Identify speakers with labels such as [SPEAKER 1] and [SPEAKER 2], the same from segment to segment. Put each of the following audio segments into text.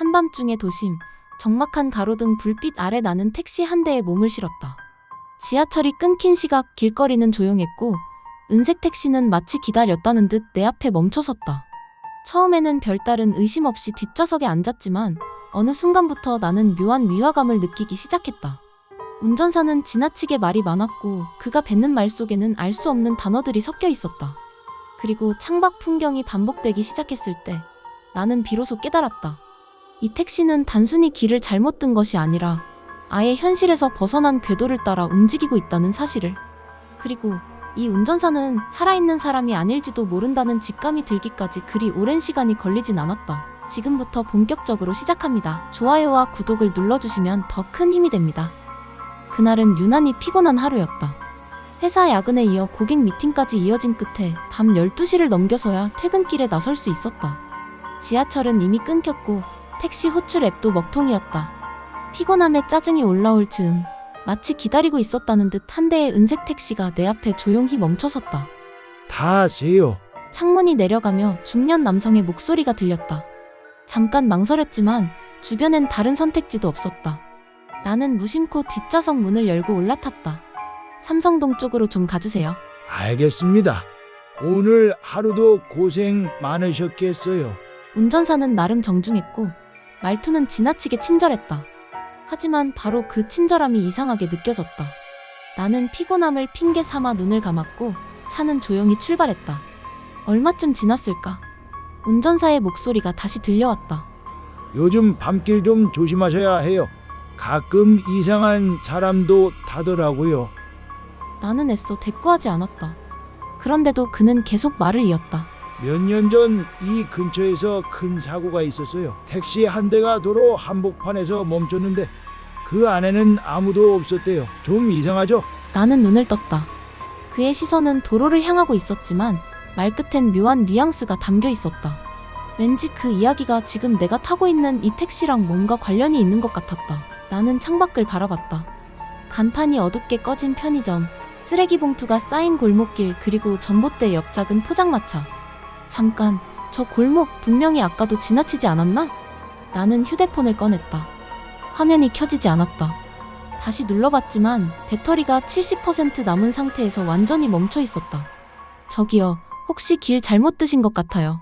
[SPEAKER 1] 한밤중의 도심, 적막한 가로등 불빛 아래 나는 택시 한 대에 몸을 실었다. 지하철이 끊긴 시각 길거리는 조용했고 은색 택시는 마치 기다렸다는 듯 내 앞에 멈춰섰다. 처음에는 별다른 의심 없이 뒷좌석에 앉았지만 어느 순간부터 나는 묘한 위화감을 느끼기 시작했다. 운전사는 지나치게 말이 많았고 그가 뱉는 말 속에는 알 수 없는 단어들이 섞여 있었다. 그리고 창밖 풍경이 반복되기 시작했을 때 나는 비로소 깨달았다. 이 택시는 단순히 길을 잘못 든 것이 아니라 아예 현실에서 벗어난 궤도를 따라 움직이고 있다는 사실을. 그리고 이 운전사는 살아있는 사람이 아닐지도 모른다는 직감이 들기까지 그리 오랜 시간이 걸리진 않았다. 지금부터 본격적으로 시작합니다. 좋아요와 구독을 눌러주시면 더 큰 힘이 됩니다. 그날은 유난히 피곤한 하루였다. 회사 야근에 이어 고객 미팅까지 이어진 끝에 밤 12시를 넘겨서야 퇴근길에 나설 수 있었다. 지하철은 이미 끊겼고 택시 호출 앱도 먹통이었다. 피곤함에 짜증이 올라올 즈음 마치 기다리고 있었다는 듯 한 대의 은색 택시가 내 앞에 조용히 멈춰섰다.
[SPEAKER 2] 타세요.
[SPEAKER 1] 창문이 내려가며 중년 남성의 목소리가 들렸다. 잠깐 망설였지만 주변엔 다른 선택지도 없었다. 나는 무심코 뒷좌석 문을 열고 올라탔다. 삼성동 쪽으로 좀 가주세요.
[SPEAKER 2] 알겠습니다. 오늘 하루도 고생 많으셨겠어요.
[SPEAKER 1] 운전사는 나름 정중했고 말투는 지나치게 친절했다. 하지만 바로 그 친절함이 이상하게 느껴졌다. 나는 피곤함을 핑계 삼아 눈을 감았고 차는 조용히 출발했다. 얼마쯤 지났을까? 운전사의 목소리가 다시 들려왔다.
[SPEAKER 2] 요즘 밤길 좀 조심하셔야 해요. 가끔 이상한 사람도 타더라고요.
[SPEAKER 1] 나는 애써 대꾸하지 않았다. 그런데도 그는 계속 말을 이었다.
[SPEAKER 2] 몇 년 전 이 근처에서 큰 사고가 있었어요. 택시 한 대가 도로 한복판에서 멈췄는데 그 안에는 아무도 없었대요. 좀 이상하죠?
[SPEAKER 1] 나는 눈을 떴다. 그의 시선은 도로를 향하고 있었지만 말끝엔 묘한 뉘앙스가 담겨 있었다. 왠지 그 이야기가 지금 내가 타고 있는 이 택시랑 뭔가 관련이 있는 것 같았다. 나는 창밖을 바라봤다. 간판이 어둡게 꺼진 편의점, 쓰레기 봉투가 쌓인 골목길, 그리고 전봇대 옆 작은 포장마차. 잠깐, 저 골목 분명히 아까도 지나치지 않았나? 나는 휴대폰을 꺼냈다. 화면이 켜지지 않았다. 다시 눌러봤지만 배터리가 70% 남은 상태에서 완전히 멈춰 있었다. 저기요, 혹시 길 잘못 드신 것 같아요.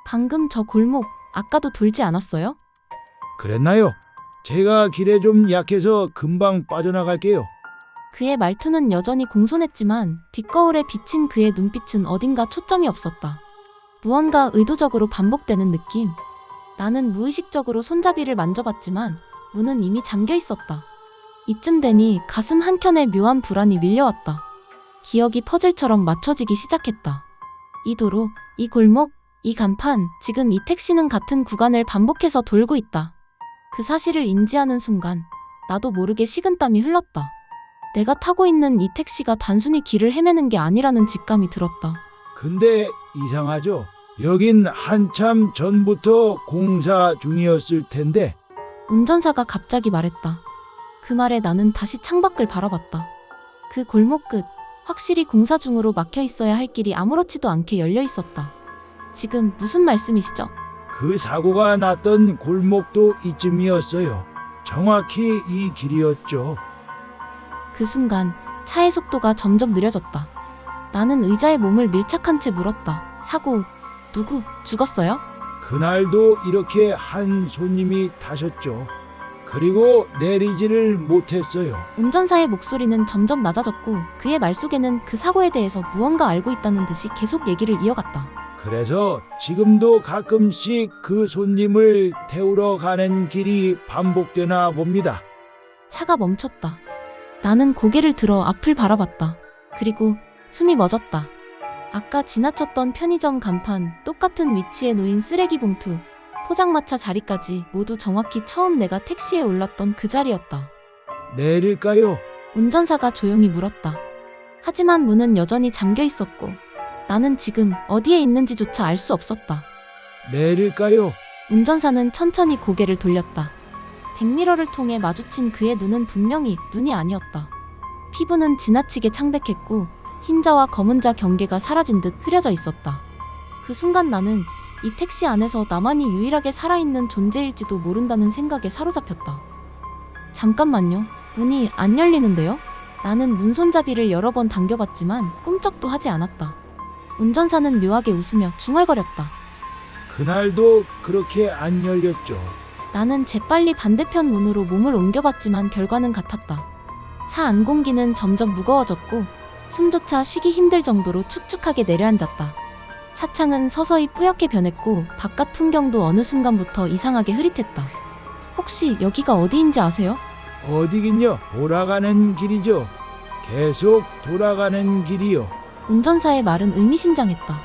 [SPEAKER 1] 방금 저 골목 아까도 돌지 않았어요?
[SPEAKER 2] 그랬나요? 제가 길에 좀 약해서 금방 빠져나갈게요.
[SPEAKER 1] 그의 말투는 여전히 공손했지만 뒷거울에 비친 그의 눈빛은 어딘가 초점이 없었다. 무언가 의도적으로 반복되는 느낌. 나는 무의식적으로 손잡이를 만져봤지만 문은 이미 잠겨 있었다. 이쯤 되니 가슴 한켠에 묘한 불안이 밀려왔다. 기억이 퍼즐처럼 맞춰지기 시작했다. 이 도로, 이 골목, 이 간판, 지금 이 택시는 같은 구간을 반복해서 돌고 있다. 그 사실을 인지하는 순간 나도 모르게 식은땀이 흘렀다. 내가 타고 있는 이 택시가 단순히 길을 헤매는 게 아니라는 직감이 들었다.
[SPEAKER 2] 근데 이상하죠? 여긴 한참 전부터 공사 중이었을 텐데.
[SPEAKER 1] 운전사가 갑자기 말했다. 그 말에 나는 다시 창밖을 바라봤다. 그 골목 끝, 확실히 공사 중으로 막혀 있어야 할 길이 아무렇지도 않게 열려 있었다. 지금 무슨 말씀이시죠?
[SPEAKER 2] 그 사고가 났던 골목도 이쯤이었어요. 정확히 이 길이었죠.
[SPEAKER 1] 그 순간 차의 속도가 점점 느려졌다. 나는 의자에 몸을 밀착한 채 물었다. 사고, 누구, 죽었어요?
[SPEAKER 2] 그날도 이렇게 한 손님이 타셨죠. 그리고 내리지를 못했어요.
[SPEAKER 1] 운전사의 목소리는 점점 낮아졌고 그의 말 속에는 그 사고에 대해서 무언가 알고 있다는 듯이 계속 얘기를 이어갔다.
[SPEAKER 2] 그래서 지금도 가끔씩 그 손님을 태우러 가는 길이 반복되나 봅니다.
[SPEAKER 1] 차가 멈췄다. 나는 고개를 들어 앞을 바라봤다. 그리고 숨이 멎었다. 아까 지나쳤던 편의점 간판, 똑같은 위치에 놓인 쓰레기 봉투, 포장마차 자리까지 모두 정확히 처음 내가 택시에 올랐던 그 자리였다.
[SPEAKER 2] 내릴까요?
[SPEAKER 1] 운전사가 조용히 물었다. 하지만 문은 여전히 잠겨 있었고 나는 지금 어디에 있는지조차 알 수 없었다.
[SPEAKER 2] 내릴까요?
[SPEAKER 1] 운전사는 천천히 고개를 돌렸다. 백미러를 통해 마주친 그의 눈은 분명히 눈이 아니었다. 피부는 지나치게 창백했고 흰자와 검은 자 경계가 사라진 듯 흐려져 있었다. 그 순간 나는 이 택시 안에서 나만이 유일하게 살아있는 존재일지도 모른다는 생각에 사로잡혔다. 잠깐만요. 문이 안 열리는데요? 나는 문손잡이를 여러 번 당겨봤지만 꿈쩍도 하지 않았다. 운전사는 묘하게 웃으며 중얼거렸다.
[SPEAKER 2] 그날도 그렇게 안 열렸죠.
[SPEAKER 1] 나는 재빨리 반대편 문으로 몸을 옮겨봤지만 결과는 같았다. 차 안 공기는 점점 무거워졌고 숨조차 쉬기 힘들 정도로 축축하게 내려앉았다. 차창은 서서히 뿌옇게 변했고 바깥 풍경도 어느 순간부터 이상하게 흐릿했다. 혹시 여기가 어디인지 아세요?
[SPEAKER 2] 어디긴요? 돌아가는 길이죠. 계속 돌아가는 길이요.
[SPEAKER 1] 운전사의 말은 의미심장했다.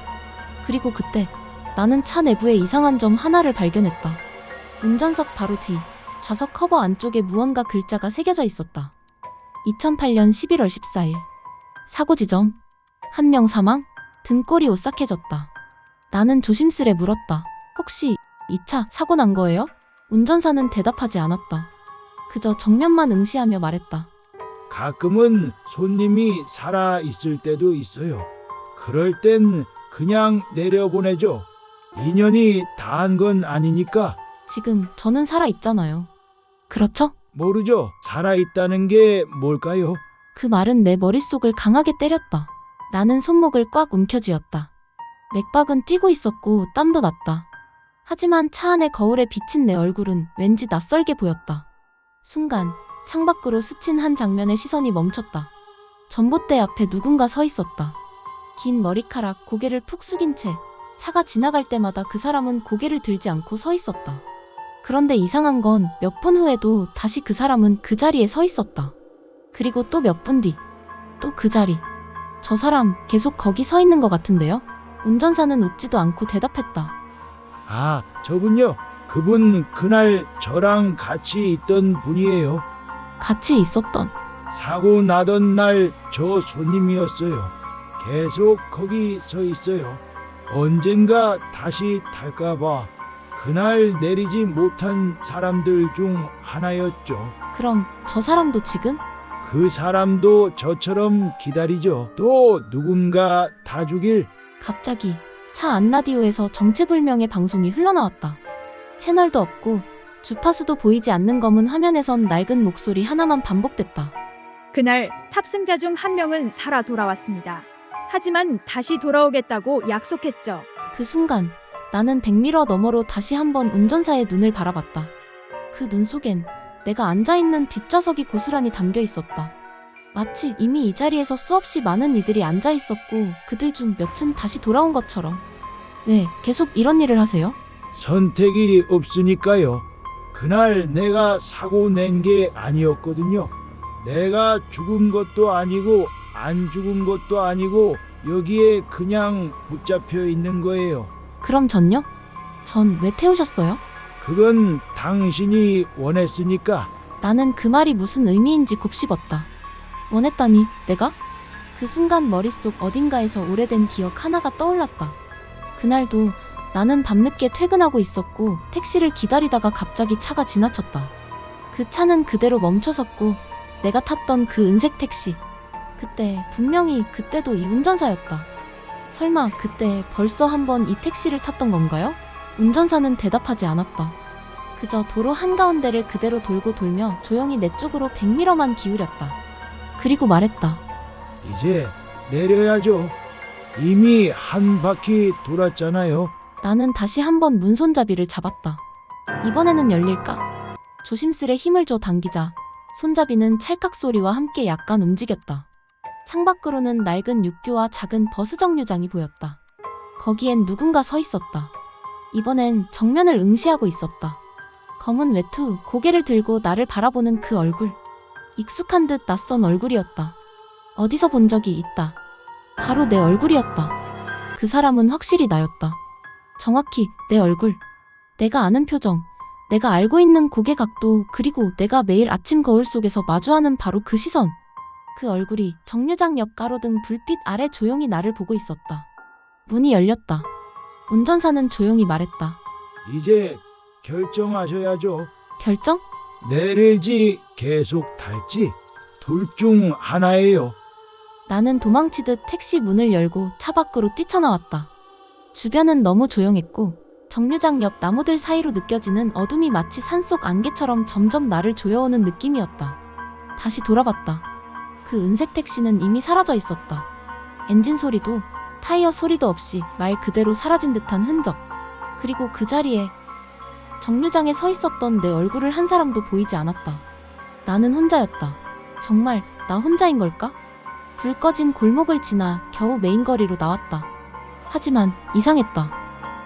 [SPEAKER 1] 그리고 그때 나는 차 내부에 이상한 점 하나를 발견했다. 운전석 바로 뒤 좌석 커버 안쪽에 무언가 글자가 새겨져 있었다. 2008년 11월 14일 사고 지점 1명 사망. 등골이 오싹해졌다. 나는 조심스레 물었다. 혹시 이 차 사고 난 거예요? 운전사는 대답하지 않았다. 그저 정면만 응시하며 말했다.
[SPEAKER 2] 가끔은 손님이 살아 있을 때도 있어요. 그럴 땐 그냥 내려보내죠. 인연이 다한 건 아니니까.
[SPEAKER 1] 지금 저는 살아있잖아요. 그렇죠?
[SPEAKER 2] 모르죠. 살아있다는 게 뭘까요?
[SPEAKER 1] 그 말은 내 머릿속을 강하게 때렸다. 나는 손목을 꽉 움켜쥐었다. 맥박은 뛰고 있었고 땀도 났다. 하지만 차 안의 거울에 비친 내 얼굴은 왠지 낯설게 보였다. 순간 창밖으로 스친 한 장면의 시선이 멈췄다. 전봇대 앞에 누군가 서 있었다. 긴 머리카락, 고개를 푹 숙인 채 차가 지나갈 때마다 그 사람은 고개를 들지 않고 서 있었다. 그런데 이상한 건 몇 분 후에도 다시 그 사람은 그 자리에 서 있었다. 그리고 또 몇 분 뒤, 또 그 자리. 저 사람 계속 거기 서 있는 것 같은데요? 운전사는 웃지도 않고 대답했다.
[SPEAKER 2] 아, 저분요. 그분 그날 저랑 같이 있던 분이에요.
[SPEAKER 1] 같이 있었던.
[SPEAKER 2] 사고 나던 날 저 손님이었어요. 계속 거기 서 있어요. 언젠가 다시 탈까봐 그날 내리지 못한 사람들 중 하나였죠.
[SPEAKER 1] 그럼 저 사람도 지금?
[SPEAKER 2] 그 사람도 저처럼 기다리죠. 또 누군가 다 주길.
[SPEAKER 1] 갑자기 차 안 라디오에서 정체불명의 방송이 흘러나왔다. 채널도 없고 주파수도 보이지 않는 검은 화면에선 낡은 목소리 하나만 반복됐다.
[SPEAKER 3] 그날 탑승자 중 한 명은 살아 돌아왔습니다. 하지만 다시 돌아오겠다고 약속했죠.
[SPEAKER 1] 그 순간 나는 백미러 너머로 다시 한번 운전사의 눈을 바라봤다. 그 눈 속엔 내가 앉아있는 뒷좌석이 고스란히 담겨 있었다. 마치 이미 이 자리에서 수없이 많은 이들이 앉아있었고 그들 중 몇은 다시 돌아온 것처럼. 왜 계속 이런 일을 하세요?
[SPEAKER 2] 선택이 없으니까요. 그날 내가 사고 낸 게 아니었거든요. 내가 죽은 것도 아니고 안 죽은 것도 아니고 여기에 그냥 붙잡혀 있는 거예요.
[SPEAKER 1] 그럼 전요? 전 왜 태우셨어요?
[SPEAKER 2] 그건 당신이 원했으니까.
[SPEAKER 1] 나는 그 말이 무슨 의미인지 곱씹었다. 원했다니 내가? 그 순간 머릿속 어딘가에서 오래된 기억 하나가 떠올랐다. 그날도 나는 밤늦게 퇴근하고 있었고 택시를 기다리다가 갑자기 차가 지나쳤다. 그 차는 그대로 멈춰섰고 내가 탔던 그 은색 택시. 그때 분명히 그때도 이 운전사였다. 설마 그때 벌써 한번 이 택시를 탔던 건가요? 운전사는 대답하지 않았다. 그저 도로 한가운데를 그대로 돌고 돌며 조용히 내 쪽으로 100m만 기울였다. 그리고 말했다.
[SPEAKER 2] 이제 내려야죠. 이미 한 바퀴 돌았잖아요.
[SPEAKER 1] 나는 다시 한번 문손잡이를 잡았다. 이번에는 열릴까? 조심스레 힘을 줘 당기자 손잡이는 찰칵 소리와 함께 약간 움직였다. 창밖으로는 낡은 육교와 작은 버스 정류장이 보였다. 거기엔 누군가 서 있었다. 이번엔 정면을 응시하고 있었다. 검은 외투, 고개를 들고 나를 바라보는 그 얼굴. 익숙한 듯 낯선 얼굴이었다. 어디서 본 적이 있다. 바로 내 얼굴이었다. 그 사람은 확실히 나였다. 정확히 내 얼굴. 내가 아는 표정. 내가 알고 있는 고개 각도, 그리고 내가 매일 아침 거울 속에서 마주하는 바로 그 시선. 그 얼굴이 정류장 옆 가로등 불빛 아래 조용히 나를 보고 있었다. 문이 열렸다. 운전사는 조용히 말했다.
[SPEAKER 2] 이제 결정하셔야죠.
[SPEAKER 1] 결정?
[SPEAKER 2] 내릴지 계속 탈지 둘 중 하나예요.
[SPEAKER 1] 나는 도망치듯 택시 문을 열고 차 밖으로 뛰쳐나왔다. 주변은 너무 조용했고 정류장 옆 나무들 사이로 느껴지는 어둠이 마치 산속 안개처럼 점점 나를 조여오는 느낌이었다. 다시 돌아봤다. 그 은색 택시는 이미 사라져 있었다. 엔진 소리도 타이어 소리도 없이 말 그대로 사라진 듯한 흔적. 그리고 그 자리에 정류장에 서 있었던 내 얼굴을 한 사람도 보이지 않았다. 나는 혼자였다. 정말 나 혼자인 걸까? 불 꺼진 골목을 지나 겨우 메인거리로 나왔다. 하지만 이상했다.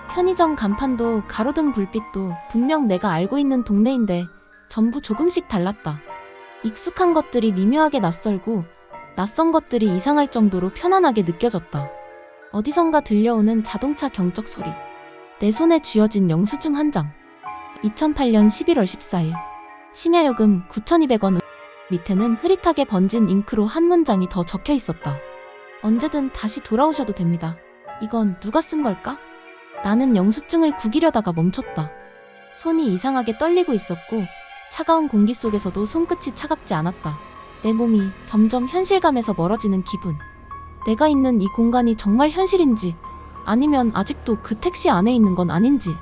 [SPEAKER 1] 편의점 간판도 가로등 불빛도 분명 내가 알고 있는 동네인데 전부 조금씩 달랐다. 익숙한 것들이 미묘하게 낯설고 낯선 것들이 이상할 정도로 편안하게 느껴졌다. 어디선가 들려오는 자동차 경적 소리. 내 손에 쥐어진 영수증 한 장. 2008년 11월 14일. 심야요금 9,200원. 밑에는 흐릿하게 번진 잉크로 한 문장이 더 적혀 있었다. 언제든 다시 돌아오셔도 됩니다. 이건 누가 쓴 걸까? 나는 영수증을 구기려다가 멈췄다. 손이 이상하게 떨리고 있었고 차가운 공기 속에서도 손끝이 차갑지 않았다. 내 몸이 점점 현실감에서 멀어지는 기분. 내가 있는 이 공간이 정말 현실인지 아니면 아직도 그 택시 안에 있는 건 아닌지.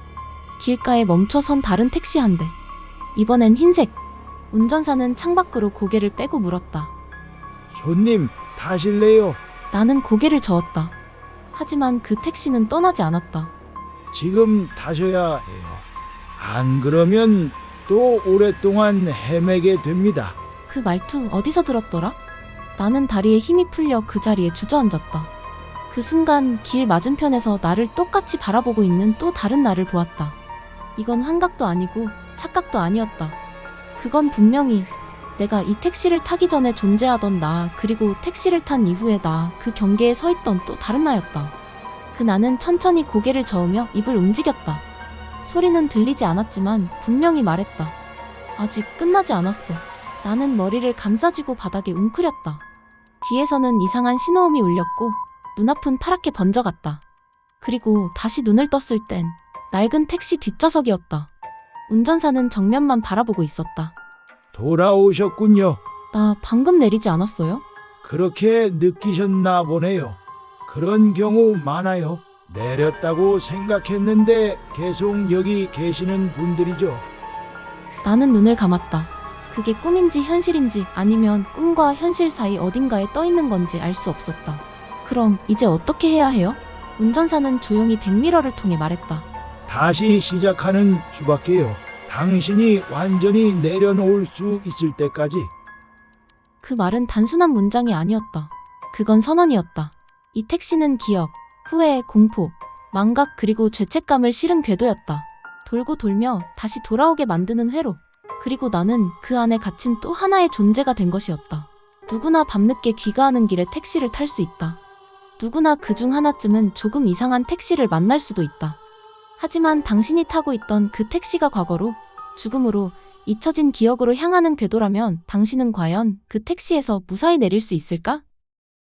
[SPEAKER 1] 길가에 멈춰선 다른 택시 한 대. 이번엔 흰색. 운전사는 창밖으로 고개를 빼고 물었다.
[SPEAKER 2] 손님, 타실래요?
[SPEAKER 1] 나는 고개를 저었다. 하지만 그 택시는 떠나지 않았다.
[SPEAKER 2] 지금 타셔야 해요. 안 그러면 또 오랫동안 헤매게 됩니다.
[SPEAKER 1] 그 말투 어디서 들었더라? 나는 다리에 힘이 풀려 그 자리에 주저앉았다. 그 순간 길 맞은편에서 나를 똑같이 바라보고 있는 또 다른 나를 보았다. 이건 환각도 아니고 착각도 아니었다. 그건 분명히 내가 이 택시를 타기 전에 존재하던 나, 그리고 택시를 탄 이후의 나, 그 경계에 서 있던 또 다른 나였다. 그 나는 천천히 고개를 저으며 입을 움직였다. 소리는 들리지 않았지만 분명히 말했다. 아직 끝나지 않았어. 나는 머리를 감싸쥐고 바닥에 웅크렸다. 뒤에서는 이상한 신호음이 울렸고 눈앞은 파랗게 번져갔다. 그리고 다시 눈을 떴을 땐 낡은 택시 뒷좌석이었다. 운전사는 정면만 바라보고 있었다.
[SPEAKER 2] 돌아오셨군요.
[SPEAKER 1] 나 방금 내리지 않았어요?
[SPEAKER 2] 그렇게 느끼셨나 보네요. 그런 경우 많아요. 내렸다고 생각했는데 계속 여기 계시는 분들이죠.
[SPEAKER 1] 나는 눈을 감았다. 그게 꿈인지 현실인지 아니면 꿈과 현실 사이 어딘가에 떠 있는 건지 알 수 없었다. 그럼 이제 어떻게 해야 해요? 운전사는 조용히 백미러를 통해 말했다.
[SPEAKER 2] 다시 시작하는 수밖에요. 당신이 완전히 내려놓을 수 있을 때까지.
[SPEAKER 1] 그 말은 단순한 문장이 아니었다. 그건 선언이었다. 이 택시는 기억, 후회, 공포, 망각 그리고 죄책감을 실은 궤도였다. 돌고 돌며 다시 돌아오게 만드는 회로. 그리고 나는 그 안에 갇힌 또 하나의 존재가 된 것이었다. 누구나 밤늦게 귀가하는 길에 택시를 탈 수 있다. 누구나 그중 하나쯤은 조금 이상한 택시를 만날 수도 있다. 하지만 당신이 타고 있던 그 택시가 과거로, 죽음으로, 잊혀진 기억으로 향하는 궤도라면 당신은 과연 그 택시에서 무사히 내릴 수 있을까?